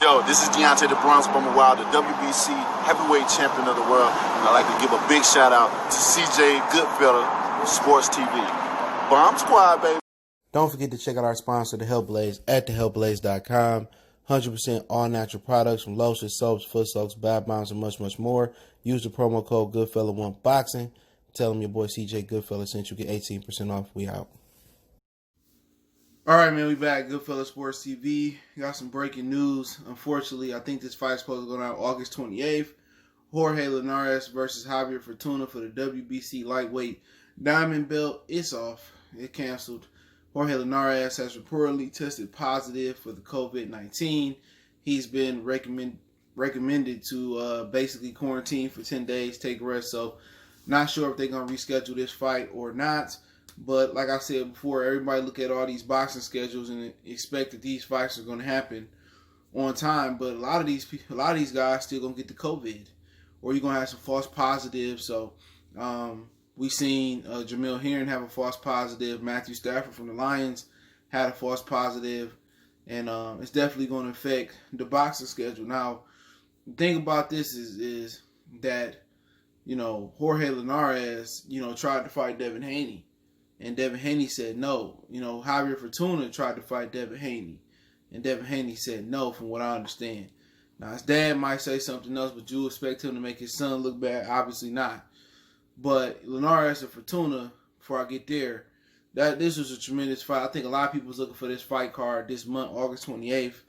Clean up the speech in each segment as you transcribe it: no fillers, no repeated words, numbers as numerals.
Yo, this is Deontay the Bronx Bummer Wild, the WBC heavyweight champion of the world. And I'd like to give a big shout out to CJ Goodfella of Sports TV. Bomb Squad, baby. Don't forget to check out our sponsor, The Health Blaze, at thehealthblaze.com. 100% all natural products from lotions, soaps, foot soaks, bath bombs, and much, much more. Use the promo code Goodfella1Boxing. Tell them your boy CJ Goodfella sent you, get 18% off. We out. All right, man, we back. Goodfella Sports TV. Got some breaking news. Unfortunately, I think this fight's supposed to go down August 28th. Jorge Linares versus Javier Fortuna for the WBC lightweight diamond belt. It's off. It canceled. Jorge Linares has reportedly tested positive for the COVID-19. He's been recommended to basically quarantine for 10 days, take a rest. So, not sure if they're going to reschedule this fight or not. But like I said before, everybody look at all these boxing schedules and expect that these fights are going to happen on time. But a lot of these guys still going to get the COVID, or you're going to have some false positives. So we seen Jamil Heron have a false positive. Matthew Stafford from the Lions had a false positive, and it's definitely going to affect the boxing schedule. Now, the thing about this is that Jorge Linares tried to fight Devin Haney. And Devin Haney said no. Javier Fortuna tried to fight Devin Haney. And Devin Haney said no, from what I understand. Now, his dad might say something else, but you expect him to make his son look bad? Obviously not. But Linares and Fortuna, before I get there, this was a tremendous fight. I think a lot of people was looking for this fight card this month, August 28th.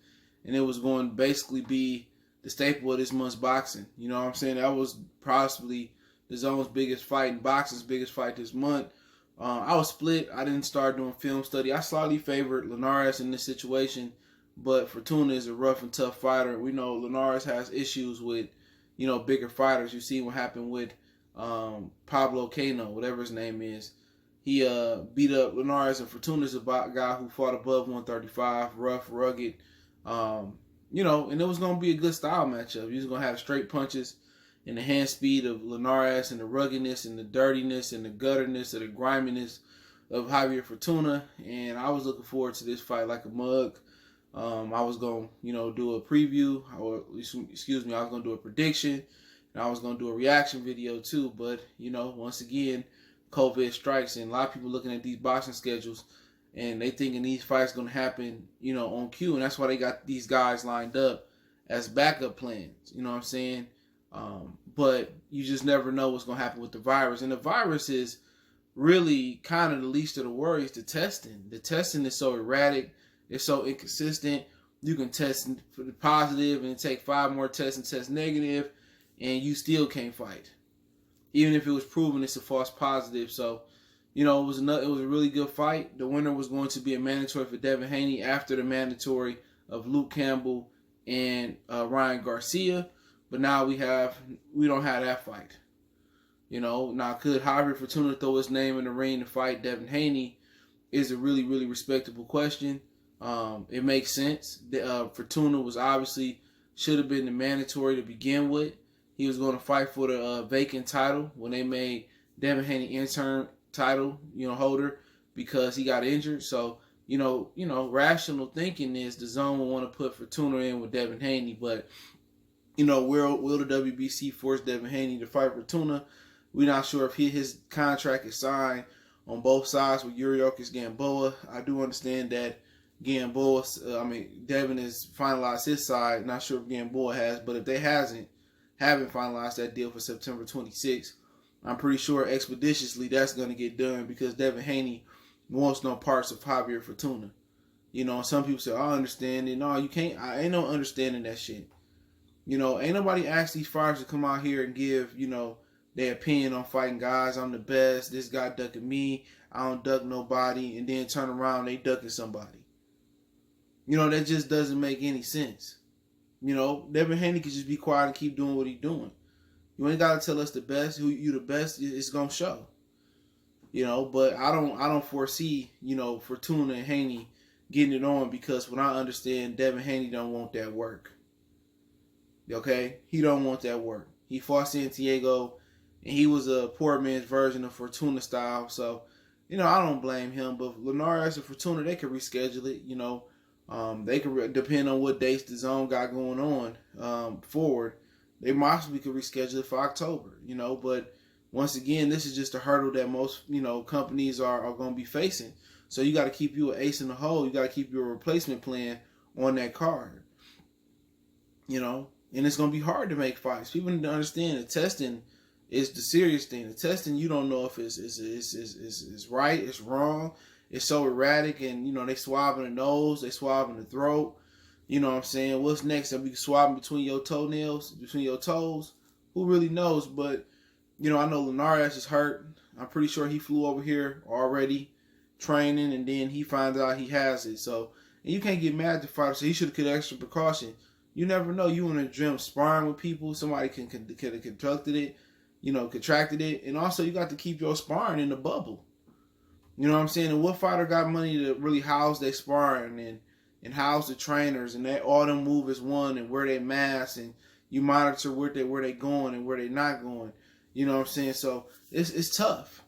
And it was going to basically be the staple of this month's boxing. You know what I'm saying? That was possibly the zone's biggest fight and boxing's biggest fight this month. I was split. I didn't start doing film study. I slightly favored Linares in this situation, but Fortuna is a rough and tough fighter. We know Linares has issues with, bigger fighters. You see what happened with Pablo Cano, whatever his name is. He beat up Linares, and Fortuna's a guy who fought above 135, rough, rugged. And it was going to be a good style matchup. He was going to have straight punches and the hand speed of Linares and the ruggedness and the dirtiness and the gutterness and the griminess of Javier Fortuna. And I was looking forward to this fight like a mug. I was going to, do a preview, or I was going to do a prediction, and I was going to do a reaction video too. But, once again, COVID strikes, and a lot of people looking at these boxing schedules, and they thinking these fights going to happen, on cue. And that's why they got these guys lined up as backup plans. You know what I'm saying? But you just never know what's going to happen with the virus. And the virus is really kind of the least of the worries, the testing. The testing is so erratic. It's so inconsistent. You can test for the positive and take 5 more tests and test negative, and you still can't fight. Even if it was proven it's a false positive. So, it was a really good fight. The winner was going to be a mandatory for Devin Haney after the mandatory of Luke Campbell and Ryan Garcia. But now we don't have that fight. Now could Javier Fortuna throw his name in the ring to fight Devin Haney is a really, really respectable question. It makes sense. Fortuna was obviously should have been the mandatory to begin with. He was going to fight for the vacant title when they made Devin Haney interim title, holder, because he got injured. So, rational thinking is the zone will want to put Fortuna in with Devin Haney, but will the WBC force Devin Haney to fight Fortuna? We're not sure if his contract is signed on both sides with Yuriorkis Gamboa. I do understand that Devin has finalized his side. Not sure if Gamboa has, but if they haven't finalized that deal for September 26th, I'm pretty sure expeditiously that's going to get done, because Devin Haney wants no parts of Javier Fortuna. Some people say, I understand it. No, you can't. I ain't no understanding that shit. Ain't nobody asked these fighters to come out here and give, their opinion on fighting guys. I'm the best. This guy ducking me. I don't duck nobody. And then turn around, they ducking somebody. That just doesn't make any sense. Devin Haney can just be quiet and keep doing what he's doing. You ain't got to tell us the best. Who you the best, it's going to show. But I don't foresee, Fortuna and Haney getting it on, because when I understand, Devin Haney don't want that work. Okay? He don't want that work. He fought Santiago, and he was a poor man's version of Fortuna style. So, I don't blame him. But Linares and Fortuna, they could reschedule it. They could depend on what dates the zone got going on forward. They possibly could reschedule it for October, But once again, this is just a hurdle that most companies are going to be facing. So you got to keep you an ace in the hole. You got to keep your replacement plan on that card. And it's going to be hard to make fights. People need to understand that testing is the serious thing. The testing, you don't know if it's right, it's wrong. It's so erratic, and they swab in the nose, they swab in the throat. You know what I'm saying? What's next? They'll be swabbing between your toenails, between your toes. Who really knows? But I know Linares is hurt. I'm pretty sure he flew over here already, training, and then he finds out he has it. So, and you can't get mad at the fighter. So he should have taken extra precaution. You never know. You in a gym sparring with people. Somebody could have contracted it, and also you got to keep your sparring in the bubble. You know what I'm saying? And what fighter got money to really house their sparring and house the trainers and they all them move as one and wear their masks and you monitor where they going and where they not going. You know what I'm saying? So it's tough.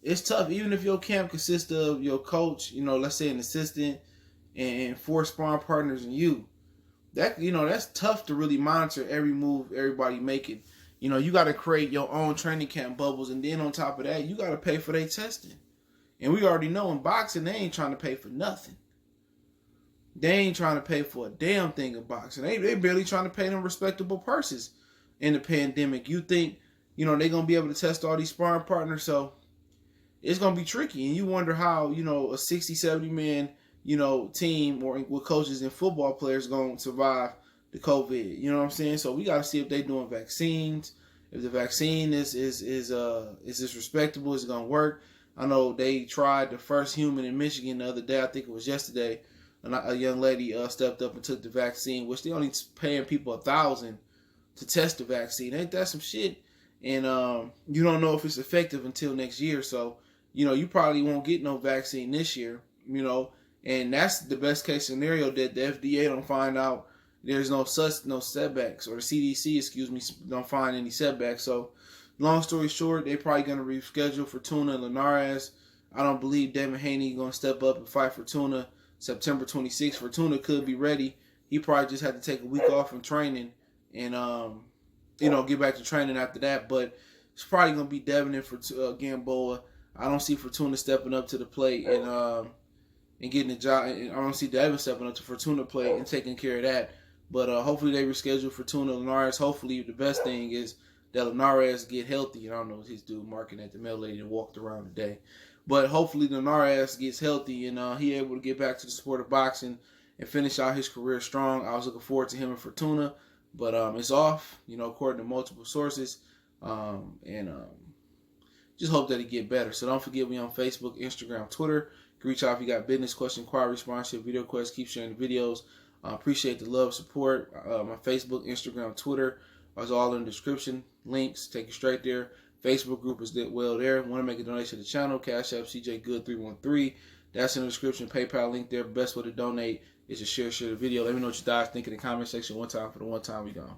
It's tough. Even if your camp consists of your coach, let's say an assistant and 4 sparring partners and you. That's tough to really monitor every move everybody making. You got to create your own training camp bubbles, and then on top of that, you got to pay for their testing. And we already know in boxing, they ain't trying to pay for nothing. They ain't trying to pay for a damn thing in boxing. They barely trying to pay them respectable purses in the pandemic. You think, they going to be able to test all these sparring partners, so it's going to be tricky. And you wonder how, a 60, 70 man, team or with coaches and football players going to survive the COVID. You know what I'm saying? So we got to see if they doing vaccines. If the vaccine is respectable, is it going to work? I know they tried the first human in Michigan the other day. I think it was yesterday. And a young lady stepped up and took the vaccine, which they only paying people $1,000 to test the vaccine. Ain't that some shit? And you don't know if it's effective until next year. So, you probably won't get no vaccine this year, And that's the best case scenario, that the FDA don't find out there's no setbacks, or the CDC, don't find any setbacks. So, long story short, they're probably going to reschedule Fortuna and Linares. I don't believe Devin Haney going to step up and fight Fortuna September 26th. Fortuna could be ready. He probably just had to take a week off from training and, get back to training after that. But it's probably going to be Devin and Gamboa. I don't see Fortuna stepping up to the plate and getting the job. I don't see Devin stepping up to Fortuna plate and taking care of that. But hopefully they reschedule Fortuna and Linares. Hopefully the best thing is that Linares get healthy. And I don't know his dude marking at the mail lady that walked around today. But hopefully Linares gets healthy and he able to get back to the sport of boxing and finish out his career strong. I was looking forward to him and Fortuna. But it's off, according to multiple sources. Just hope that he get better. So don't forget, we on Facebook, Instagram, Twitter. You can reach out if you got business, question, inquiry, sponsorship, video questions. Keep sharing the videos. Appreciate the love, support. My Facebook, Instagram, Twitter is all in the description. Links take you straight there. Facebook group is there. Want to make a donation to the channel? Cash App CJ Good 313. That's in the description. PayPal link there. Best way to donate is to share the video. Let me know what you guys think in the comment section one time for the one time we gone.